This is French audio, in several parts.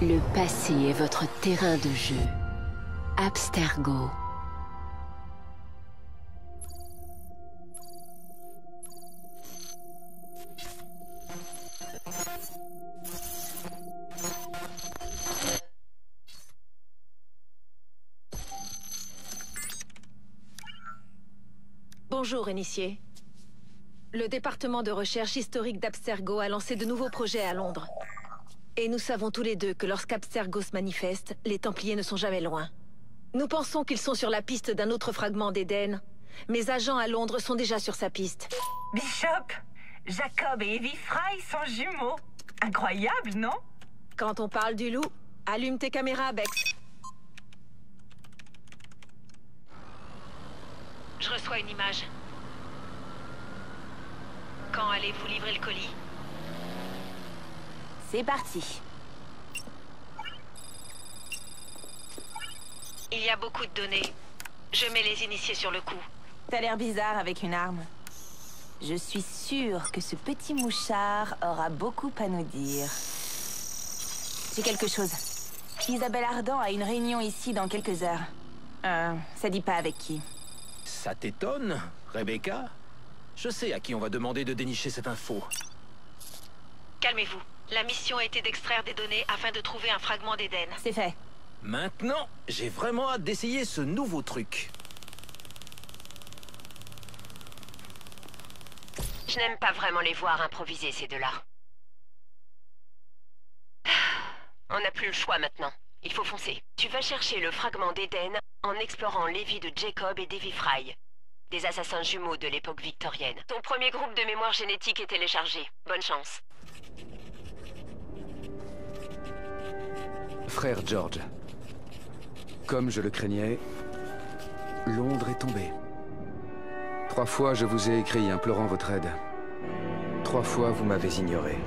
Le passé est votre terrain de jeu. Abstergo. Bonjour, initié. Le département de recherche historique d'Abstergo a lancé de nouveaux projets à Londres. Et nous savons tous les deux que lorsqu'Abstergo se manifeste, les Templiers ne sont jamais loin. Nous pensons qu'ils sont sur la piste d'un autre fragment d'Éden. Mes agents à Londres sont déjà sur sa piste. Bishop, Jacob et Evie Fry sont jumeaux. Incroyable, non? Quand on parle du loup, allume tes caméras, Bex. Je reçois une image. Quand allez-vous livrer le colis? C'est parti. Il y a beaucoup de données. Je mets les initiés sur le coup. T'as l'air bizarre avec une arme. Je suis sûre que ce petit mouchard aura beaucoup à nous dire. J'ai quelque chose. Isabelle Ardan a une réunion ici dans quelques heures. Ça dit pas avec qui. Ça t'étonne, Rebecca? Je sais à qui on va demander de dénicher cette info. Calmez-vous. La mission a été d'extraire des données afin de trouver un fragment d'Éden. C'est fait. Maintenant, j'ai vraiment hâte d'essayer ce nouveau truc. Je n'aime pas vraiment les voir improviser, ces deux-là. On n'a plus le choix maintenant. Il faut foncer. Tu vas chercher le fragment d'Éden en explorant les vies de Jacob et d'Evie Fry, des assassins jumeaux de l'époque victorienne. Ton premier groupe de mémoire génétique est téléchargé. Bonne chance. Frère George, comme je le craignais, Londres est tombé. 3 fois je vous ai écrit implorant votre aide. 3 fois vous m'avez ignoré.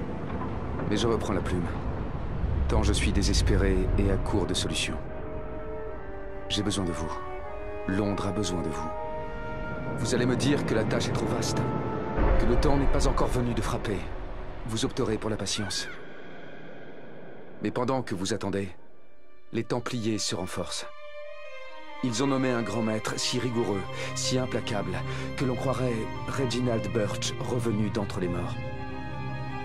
Mais je reprends la plume. Tant je suis désespéré et à court de solutions. J'ai besoin de vous. Londres a besoin de vous. Vous allez me dire que la tâche est trop vaste, que le temps n'est pas encore venu de frapper. Vous opterez pour la patience. Mais pendant que vous attendez, les Templiers se renforcent. Ils ont nommé un grand maître si rigoureux, si implacable, que l'on croirait Reginald Birch revenu d'entre les morts.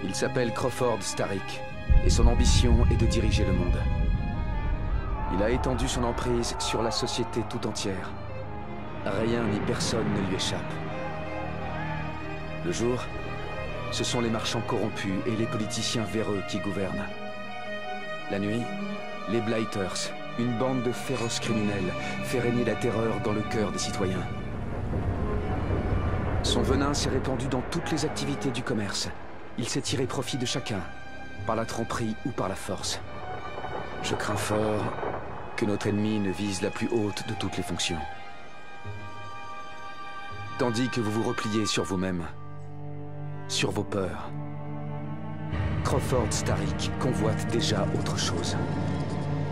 Il s'appelle Crawford Starrick, et son ambition est de diriger le monde. Il a étendu son emprise sur la société tout entière. Rien ni personne ne lui échappe. Le jour, ce sont les marchands corrompus et les politiciens véreux qui gouvernent. La nuit, les Blighters, une bande de féroces criminels, fait régner la terreur dans le cœur des citoyens. Son venin s'est répandu dans toutes les activités du commerce. Il s'est tiré profit de chacun, par la tromperie ou par la force. Je crains fort que notre ennemi ne vise la plus haute de toutes les fonctions. Tandis que vous vous repliez sur vous-même, sur vos peurs, Crawford Starrick convoite déjà autre chose.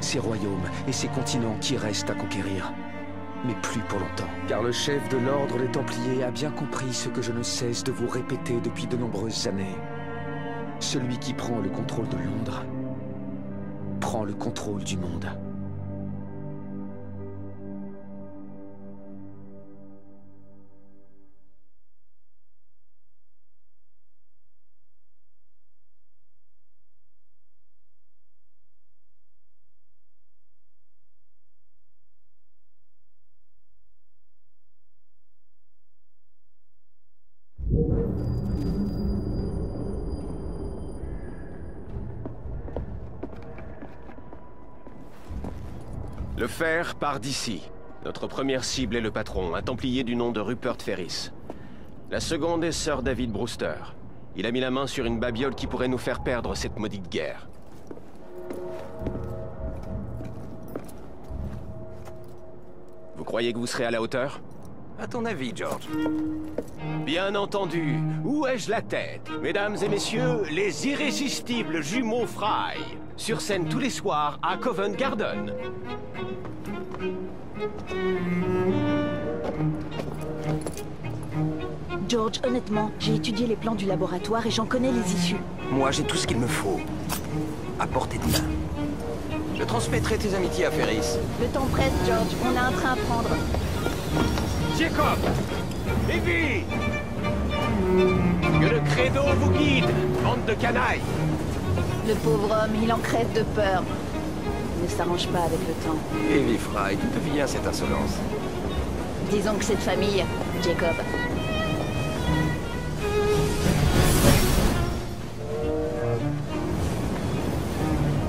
Ces royaumes et ces continents qui restent à conquérir. Mais plus pour longtemps. Car le chef de l'ordre des Templiers a bien compris ce que je ne cesse de vous répéter depuis de nombreuses années. Celui qui prend le contrôle de Londres prend le contrôle du monde. Le fer part d'ici. Notre première cible est le patron, un Templier du nom de Rupert Ferris. La seconde est Sir David Brewster. Il a mis la main sur une babiole qui pourrait nous faire perdre cette maudite guerre. Vous croyez que vous serez à la hauteur? À ton avis, George? Bien entendu. Où ai-je la tête? Mesdames et messieurs, les irrésistibles jumeaux Fry. Sur scène tous les soirs à Covent Garden. George, honnêtement, j'ai étudié les plans du laboratoire et j'en connais les issues. Moi, j'ai tout ce qu'il me faut. À portée de main. Je transmettrai tes amitiés à Ferris. Le temps presse, George. On a un train à prendre. Jacob! Evie! Que le credo vous guide, bande de canailles! Le pauvre homme, il en crève de peur. Il ne s'arrange pas avec le temps. Evie Fry, d'où te vient cette insolence? Disons que c'est de famille, Jacob.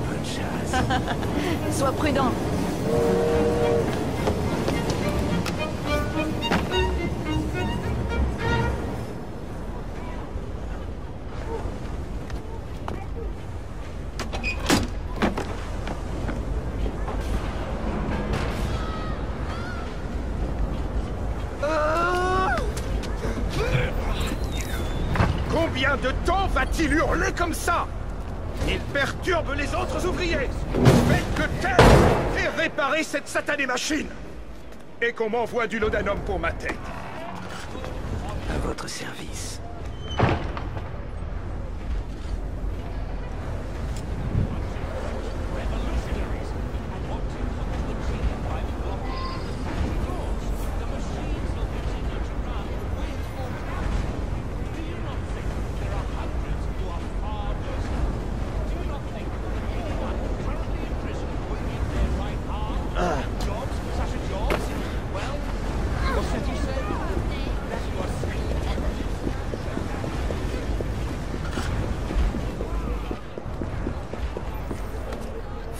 Bonne chasse. Sois prudent. Combien de temps va-t-il hurler comme ça? Il perturbe les autres ouvriers. Faites que taire et réparer cette satanée machine. Et qu'on m'envoie du laudanum pour ma tête. À votre service.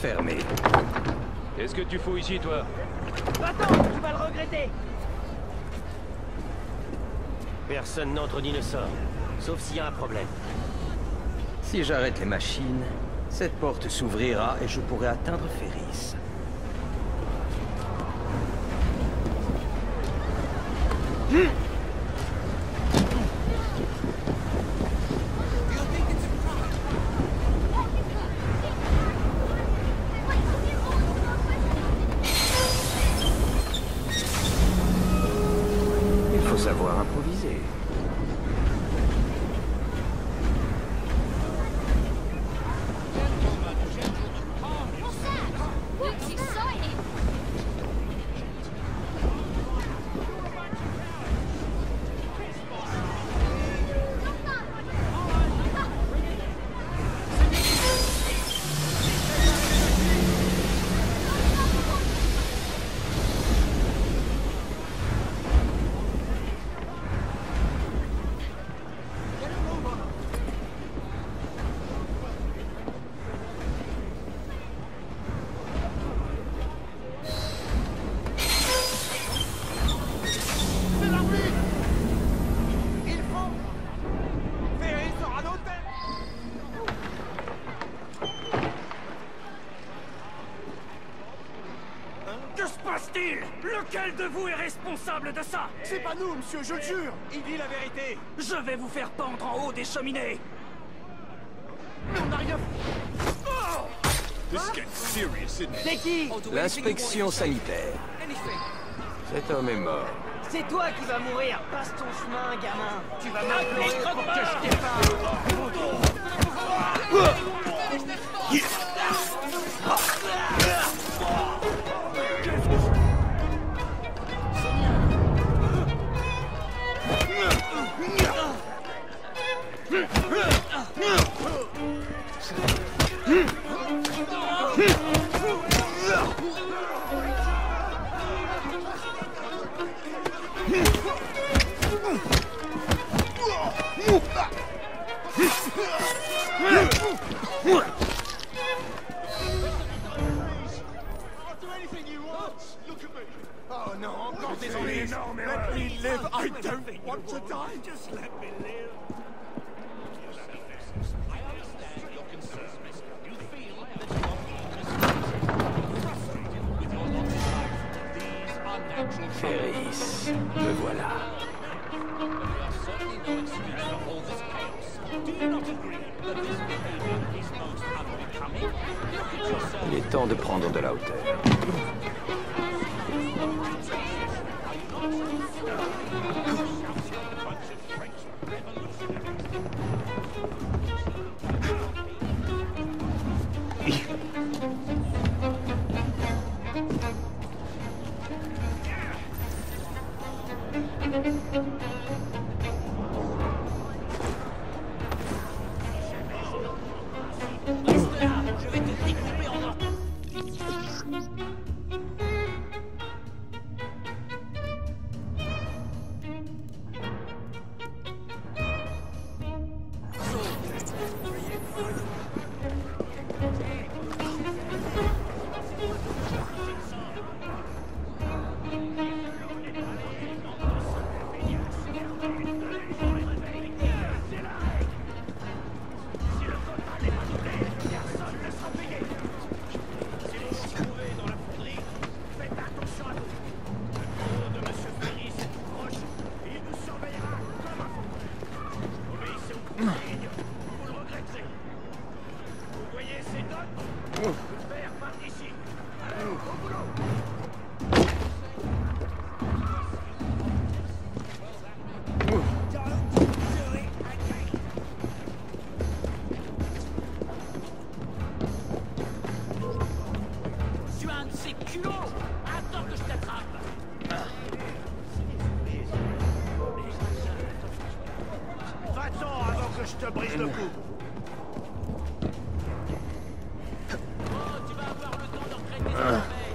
Fermé. Qu'est-ce que tu fous ici, toi? Attends, tu vas le regretter. Personne n'entre ni ne sort, sauf s'il y a un problème. Si j'arrête les machines, cette porte s'ouvrira et je pourrai atteindre Ferris. Il faut savoir improviser. Que se passe-t-il? Lequel de vous est responsable de ça? C'est pas nous, monsieur, je le jure. Il dit la vérité. Je vais vous faire pendre en haut des cheminées. Mais on n'a rien... C'est qui? L'inspection sanitaire. Cet homme est mort. C'est toi qui vas mourir. Passe ton chemin, gamin. Tu vas m'implorer pour que je t'épare. Oh non, encore désolé. Let me live. I don't want to die. Just let me live. Ferris, me voilà. Il est temps de prendre de la hauteur. Reste là, je vais te découper en morceaux. Tu as un de ces culots. Attends que je t'attrape. Va-t'en avant que je te brise le cou. Oh, tu vas avoir le temps de regretter ce que tu fais.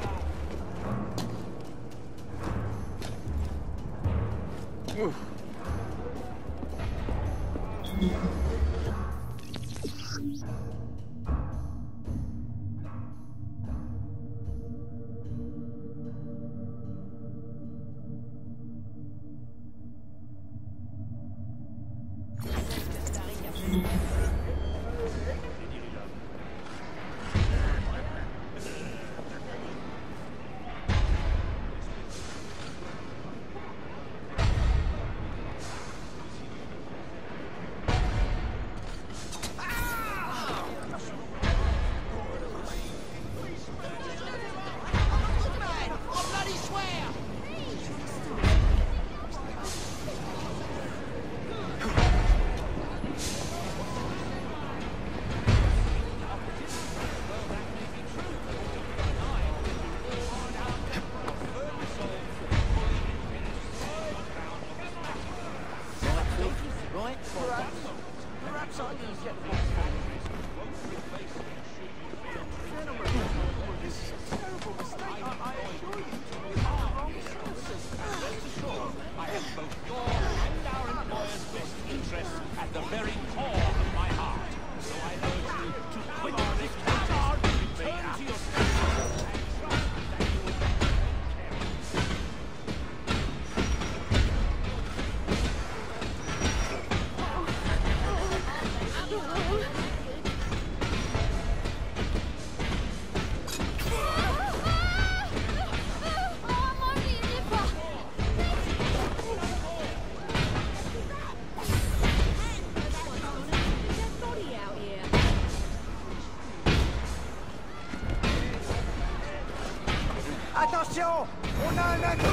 Attention! On a un ami!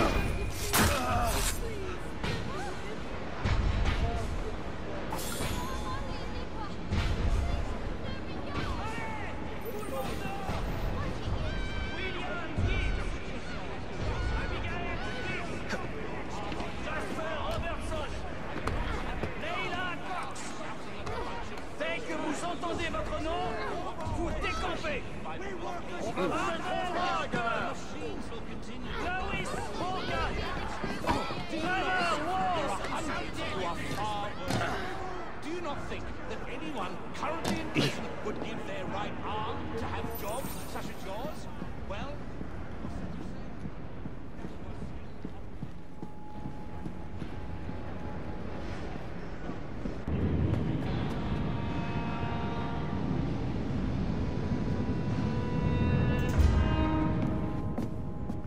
Dès que vous entendez votre nom, vous décampez. Lois Morgan! Trevor Wall! Do you not think that anyone currently in prison would give their right arm to have jobs such as yours? Well...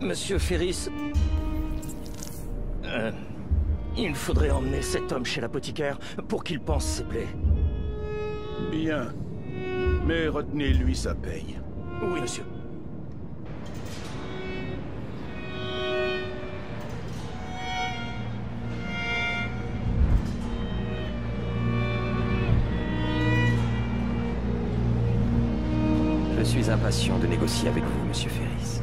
Monsieur Ferris... il faudrait emmener cet homme chez l'apothicaire pour qu'il pense ses plaies. Bien. Mais retenez-lui sa paye. Oui, monsieur. Je suis impatient de négocier avec vous, monsieur Ferris.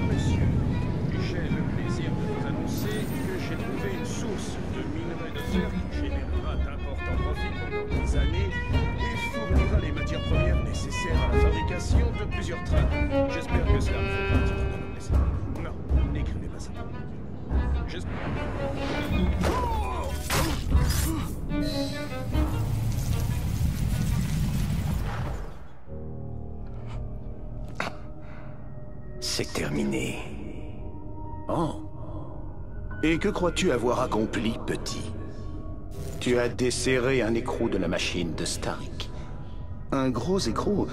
Monsieur, j'ai le plaisir de vous annoncer que j'ai trouvé une source de minerai de fer qui générera d'importants profits pendant des années et fournira les matières premières nécessaires à la fabrication de plusieurs trains. J'espère que cela me fait partie. Non, n'écrivez pas ça. C'est terminé. Oh. Et que crois-tu avoir accompli, petit? Tu as desserré un écrou de la machine de Starrick. Un gros écrou.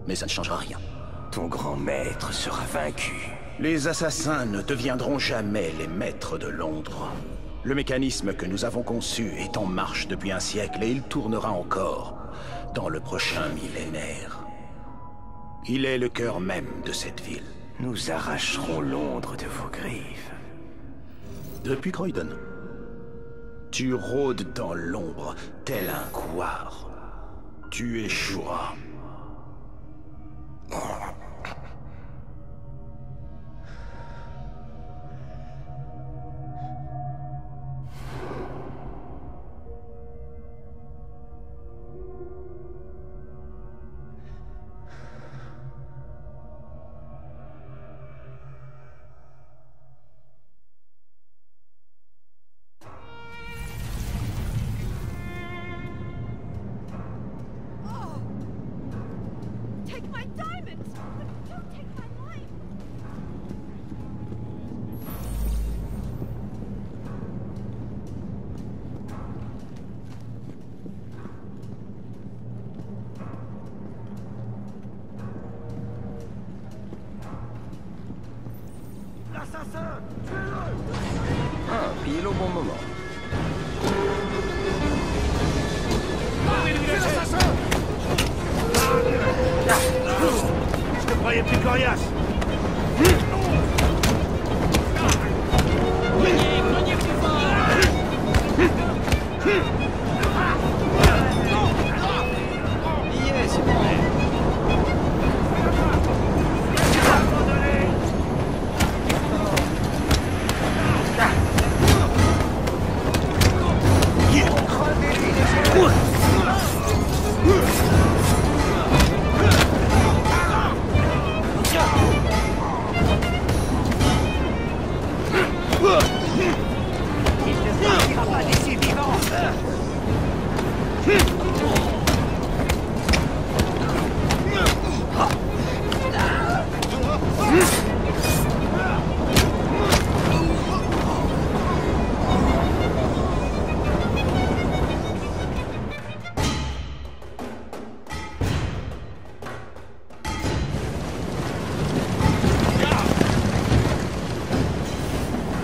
Mais ça ne changera rien. Ton grand maître sera vaincu. Les assassins ne deviendront jamais les maîtres de Londres. Le mécanisme que nous avons conçu est en marche depuis un siècle et il tournera encore dans le prochain millénaire. Il est le cœur même de cette ville. Nous arracherons Londres de vos griffes. Depuis Croydon, tu rôdes dans l'ombre tel un couard. Tu échoueras. Ah, pile au bon moment. Je te croyais plus coriace.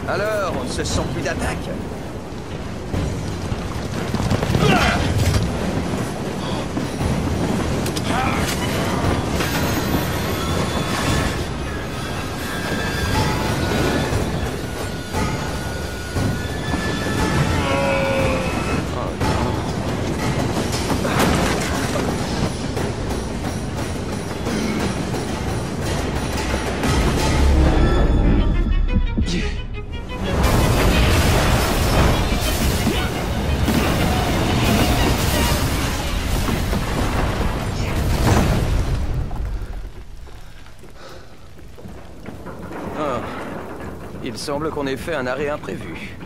Alors, on ne se sent plus d'attaque. Il semble qu'on ait fait un arrêt imprévu.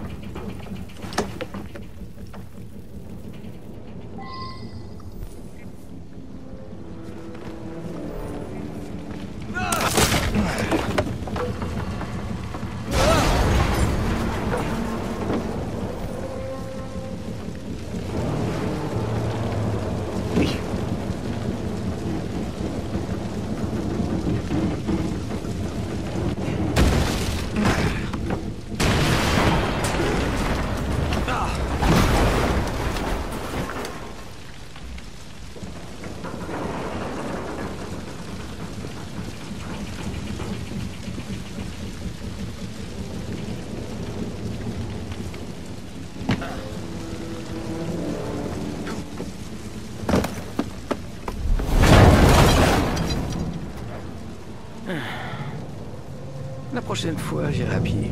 La prochaine fois, j'irai à pied.